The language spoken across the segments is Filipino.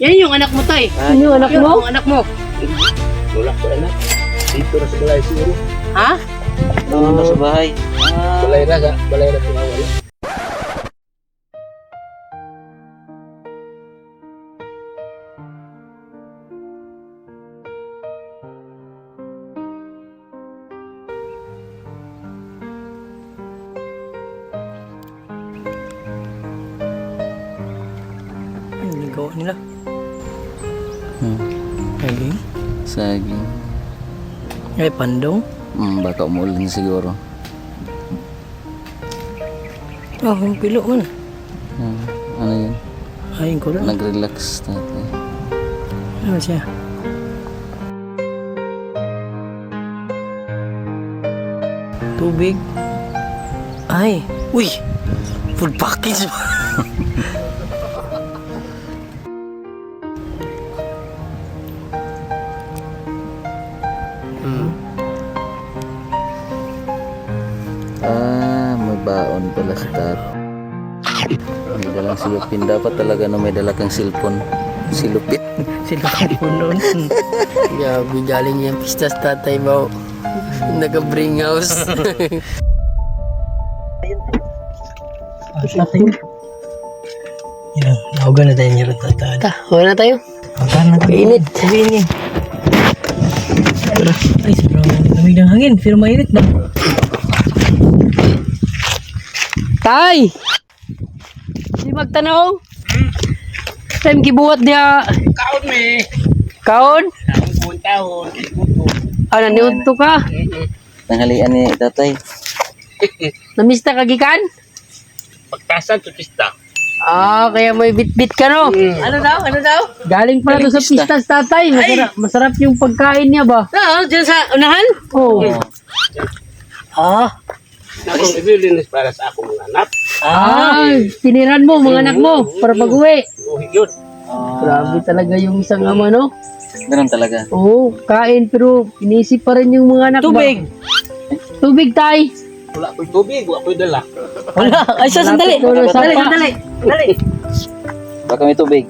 Yan yung anak mo, tay. Ano yung anak mo? Yung anak mo. Wala ko anak. Dito na sa balay siguro. Ha? Doon na sa bahay. Balay na pinawala. Ang gawa nila. Saging. Saging. Ay, pandong. Baka umulan siguro. Oh, yung pilo man. Ano yun? Ayun ko lang. Nag-relax tatay. Ano siya? Tubig. Ay, uy! Food package ba? May baon pala sa tat. May dalang silupin. Dapat talaga na may dala kang cellphone. Silupit. Sila po noon. Gabi, galing yung pista sa tatay ba? Naka-bring house. Tatay. Yan, nahugan na tayo niya rin tatay. Huwag na tayo. Huwag na tayo. Init. Sabihin niya. Ay, sobrang lamig ng hangin. Pero mainit ba? Tay! Di magtanaw? Time gibuhat niya. Kaon me. Kaon? Taon. Ano, niunto ka? Tanghalian ni tatay. Namista kagikan? Pagtasan to pista. Ah, kaya may bit-bit ka no? Ano daw? Ano daw? Galing pala to sa pista sa tatay. Masarap yung pagkain niya ba? Oo, dyan sa unahan. Oo. Ah. Akong ibilin is para sa akong mga anak. Tiniran mo mga anak mo para pag-uwi. Uhi yun. Grabe talaga yung isang ama no? Ganun talaga. Oo, kain pero inisip pa rin yung mga anak Tubig. ba? Tubig tay. Wala ko'y tubig, wala ko'y dala. Wala. Ay, sandali. Wala, Sandali, sapa. sandali. Sandali. Baka may tubig.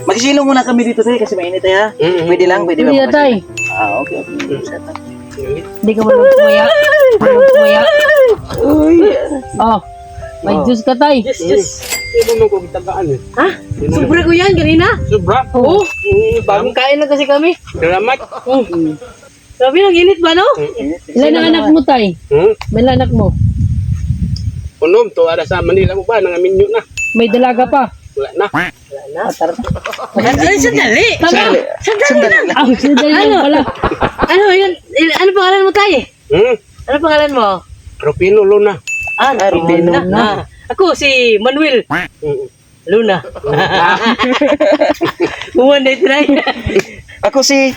Magsilong muna kami dito tayo kasi mainit tayo ha. Pwede lang, pwede ba? Hindi tay. Okay. Hindi ka man tumaya. Tumaya. Oh, may juice ka tay. Yes. Hindi mo kong tagaan eh. Ha? Sobra ko yan, kanina. Sobra. Oo. Bagong Bagong kain lang kasi kami. salamat. Sabi lang, init ba, no? Ilan ang anak mo tay? May ilan anak mo? Unom to, ada sa Manila mo ba? Nangamin nyo na. May dalaga pa. Wala na. Ay, sandali. Sandali lang. Sandali lang pala. Ano yun? Ano pangalan mo, tay? Ano pangalan mo? Rupino Luna. Rubino Luna. na. Ako, si Manuel Luna. Buwan na ito na. Ako si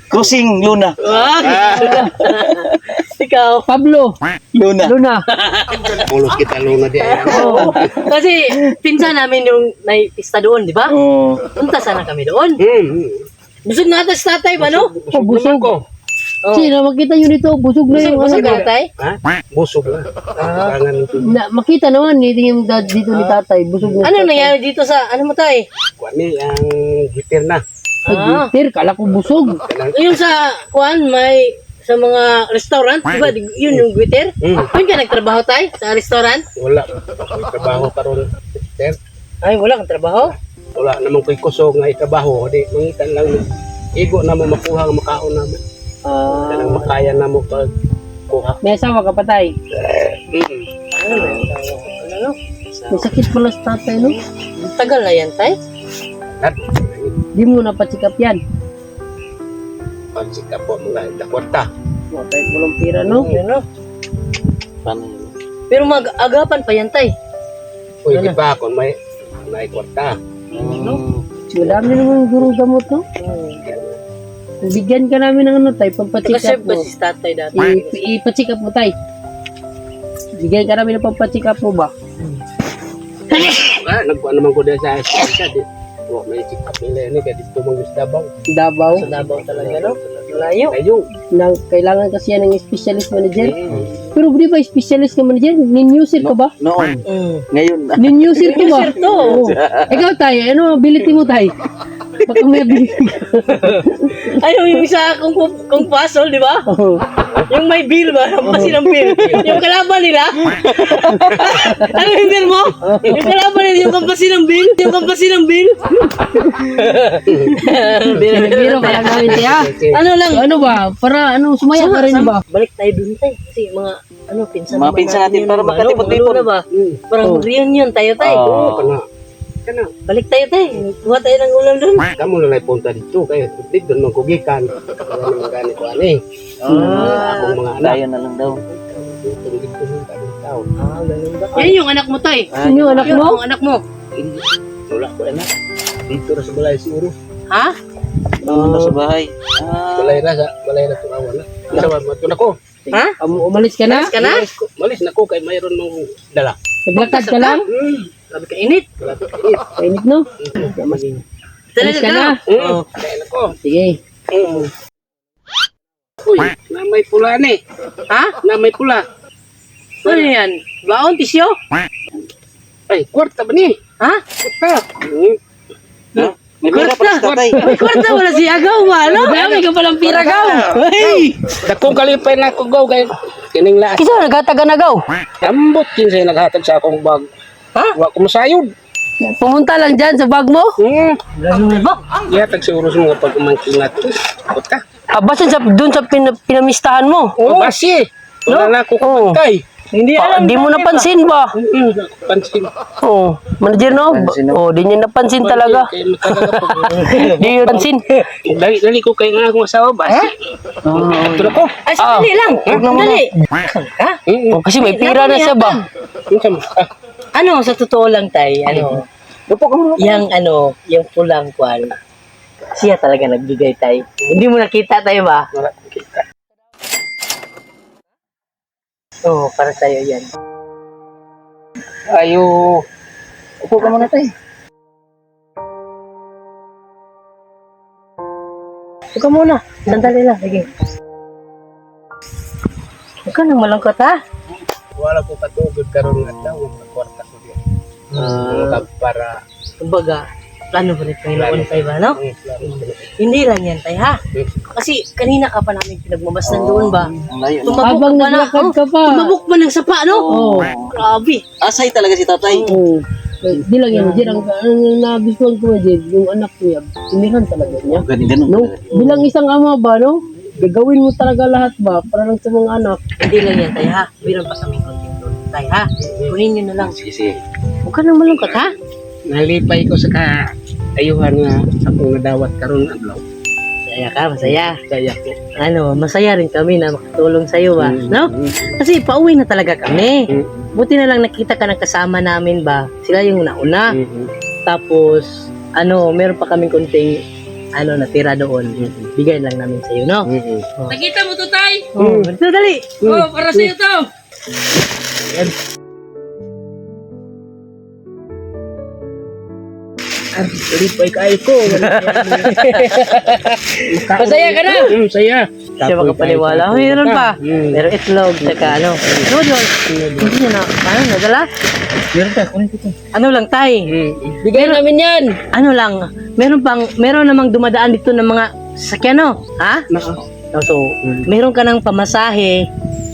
Kusing Luna. Ikaw. Pablo. Luna. Luna. Ulos kita Luna di ay. Oo. Kasi pinsan namin yung naipista doon, di ba? Oh. Punta sana kami doon. Busog na ata si tatay ba, no? Busog. ko. Oh. Sino makita nyo nito? Busog na yung Busog ano. na tatay? Ha? Busog na. Kailangan ito. Makita naman yung dad dito ni tatay. Busog na. Ano nangyari dito sa, ano mo tay? Kuwani ang gitir na. Bitter, kala ko busog. Yung sa, kuan, may, sa mga restaurant, di ba? Yun yung Twitter. Doon ka nagtrabaho tay sa restaurant? Wala. May trabaho karon. Gitir. Ay, wala kang trabaho. Wala namang ko'y kusog nga ikabaho. Di, mangitan lang. Igo na mo makuha ang makaon naman. Kanang makaya na mo pag kuha. May asawa ka pa tay. Ano? May sakit pala sa tatay, no? Tagal na yan tay? Di mo napatsikap yan. Pagsika po mga dakwarta. Matay mo lang pira, no? Ano? Paano yun? Pero mag-agapan pa yan tay. Uy, di ba kung may kwarta. Madami naman guro gamot, no? Bigyan ka namin ng ano, tay, Kasi pampatsikap ba mo. si tatay dati? Ipatsikap mo, tay. Bigyan ka namin ng pampatsikap mo ba? Nagkuhan naman ko dahil sa eskwenta. May sikap nila yun. Kaya dito mong gusto dabaw. Davao. Sa Davao talaga, no? Layo. Ayun. Kailangan kasi yan ng specialist manager. Pero di ba specialist ka manager? Ninyusir ka ba? Noon. Ngayon na. Ninyusir ka ba? Ninyusir to. Oo. Ikaw tayo, ano ability mo tayo? Baka may ability ka. Ayaw yung isa kung puzzle, di ba? Oo. Yung may bill ba? Hampasin ang bill. Yung kalaban nila. Ano yung bill mo? Yung kalaban nila, yung kampasin ng bill. Yung kampasin ng bill. Biro ka lang namin tayo. Ano lang? Ano ba? Para ano, sumaya ka rin ba? Balik tayo dun tayo. Kasi mga pinsan Mga pinsan natin yun, para ano, magkatipon-tipon. na ba? Parang reunion tayo tayo. Kana. Balik tayo tayo. Kuha tayo ng ulam dun. Kamu na lang punta dito kaya dito doon magkugikan. Kaya naman ganit ko ani. Akong mga anak. Dayon na lang daw. Dito ng tao. Ganun ba? Yan yung anak mo tay. Yan yung anak mo? Yung anak mo. Wala ko anak. Dito ra sa balay siguro. Ha? Doon na sa bahay. Balay na tunawan na. Nasawan mo na ko. Ha? Umalis ka na? Ka na? Malis na ko kay mayroon mong dala. Naglakad ka lang? Sabi ka init. Wala ko init. Kainit no? Talaga ka na? Oo. Kaya na ko. Sige. Uy, na may pula ni. Ha? Na may pula. Ano yan? Baon, tisyo? Ay, kwarta ba ni? Ha? Kwarta. May pera pa sa tatay. May kwarta wala si Agaw ba? Ano? Dami ka palang pira gaw. Hey! Dakong kalipay na ko gaw kay kining laas. Kisa nagataga na gaw? Ambot kinsay naghatag sa akong bag. Ha? Wa ko masayod. Pumunta lang dyan sa bag mo? Ganun ba? Yeah, tagsiguro sa mga pag-umangkin natin. Abot ka. Basin dun sa pinamistahan mo. Oh, basi. Wala na ako kapagkay. Hindi di mo napansin ba? Pansin. Oo. Manager no? Pansin, no? Oo, di niya napansin talaga. Kaya matalaga pag... Di niya napansin. Dali ko kayo nga akong asawa, basi. Ito na ko. Ay, sandali lang. Sandali. Ha? Oh, kasi may pira na siya ba? Ano, sa totoo lang tay, yung pulang kwan, siya talaga nagbigay tay. Hindi mo nakita tayo ba? Wala ko kita. Oo, para sa'yo yan. Ayo. Upo ka muna tayo. Huwag ka muna. Sandali lang. Sige. Huwag ka nang malangkot ha. Wala ko katugod karon nga daw ang kwarta ko diyan. Para Kumbaga, plano ba rin Panginoon tayo ba, no? Hindi lang yan tayo ha. Kasi kanina ka pa namin pinagmamasdan doon ba? Ang layo. Habang naglakad ka pa. Tumabok pa ng sapa, no? Oo. Grabe. Asay talaga si tatay. Oo. Di lang yan, Jir. Ang nabisuan ko, Jir, yung anak niya, tiniran talaga niya. Ganun. No? Bilang isang ama ba, no? Gagawin mo talaga lahat ba para lang sa mga anak. Hindi lang yan tayo ha. Bilang pa kami konting doon. Tayo ha. Kunin nyo na lang. Sige. Huwag ka nang malungkot ha. nalipay ko sa ayuhan nga akong nadawat karon adlaw. Masaya ka, masaya. Kaya ko. Masaya rin kami na makatulong sa'yo ba, no? Kasi pauwi na talaga kami. Buti na lang nakita ka ng kasama namin ba? Sila yung nauna. Tapos, meron pa kaming kunting natira doon. Bigay lang namin sa'yo, no? Nakita mo to, Tay? Ito, dali! Oh, para sa'yo to. Lipay kayo ko. Masaya ka na! Saya. Siya makapaniwala. Mayroon pa. Meron itlog, saka Ano yun? Hindi niya na, nadala? Meron ka, kunin ko to. Ano lang, tay? Bigay namin yan. Meron namang dumadaan dito ng mga sasakyan, no? Ha? So, meron ka ng pamasahe,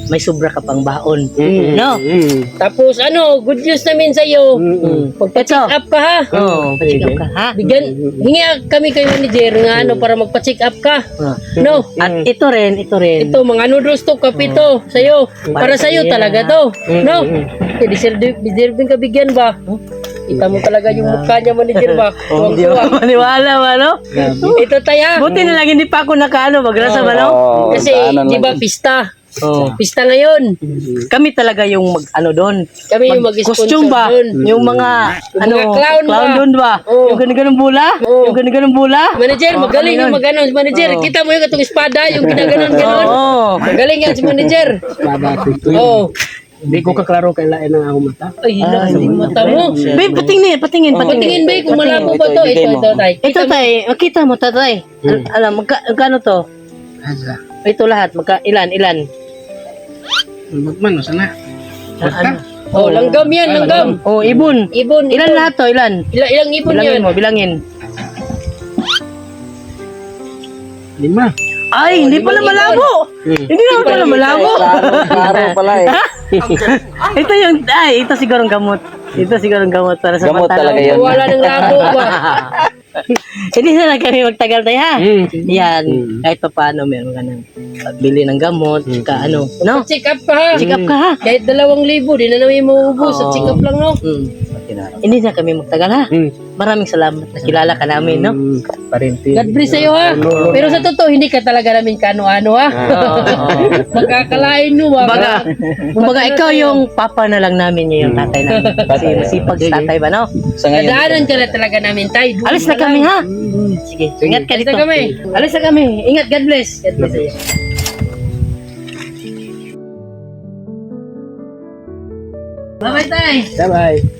may sobra ka pang baon. No? Tapos good news namin sa'yo. Pagpa-check up ka ha. Oo, pa-check up ka, ha? Hingi kami kay manager nga para magpa-check up ka. No? At ito rin. Ito, mga noodles to, kape to, sa'yo. Para sa'yo talaga to. No? Deserving ka bigyan ba? Kita mo talaga yung mukha niya, manager ba? Hindi mo maniwala ba, no? Ito tayo. Buti na lang hindi pa ako magrasa ba, no? Kasi, di ba, pista? Pista ngayon. Kami talaga yung doon. Kami yung mag-sponsor Costume ba? doon. Yung mga, mga clown ba? doon ba? Oo. Yung ganun bula? Oo. Yung ganun bula? Manager, magaling yung magano. Manager, kita mo yung katong espada, yung ginaganon-ganon. Oo. Magaling yan si manager. Ito. Oo. Hindi ko kaklaro kay lain ang akong mata. Ay, hindi mata mo. Babe, patingin. Patingin ba kung malabo ba to? Ito, tay. Ito tay, makita mo tatay. Alam, magkano to? Ito lahat, ilan? Magmano sana. Ano? Oh, langgam yan, langgam. Oh, ibon. Ibon, Ilan ibon. lahat to? Ilan? Ilang ibon Bilangin yan? mo, bilangin. 5. Ay, hindi pala limang malabo. Hindi naman pala malabo. Klaro pala eh. Ito yung, ito sigurong gamot. Ito sigurong gamot para sa Gamot pantalon. talaga yun. Wala ng labo ba? Hindi na lang kami magtagal tayo ha. Mm. Yan, kahit pa paano meron ka ng bili ng gamot, tsaka ano, no? Check up ka ha. Check up ka ha. Kahit 2,000, di na namin mauubos. Sa check up lang, no? Hindi na kami magtagal ha. Mm. Maraming salamat, nakilala ka namin, no? Parinti. God bless sa'yo ha. Pero sa totoo, hindi ka talaga namin kano-ano ha. Magkakalain mo ba? Kumbaga ikaw yung papa na lang namin, yung tatay namin. Kasi masipag sa tatay ba, no? Sa ngayon, Nadaanan ka na talaga namin, tay. Alis na kami ha. Sige, ingat ka Alis dito. na kami. Alis na kami. Ingat, God bless. God bless sa'yo. Bye-bye, tay. Bye-bye.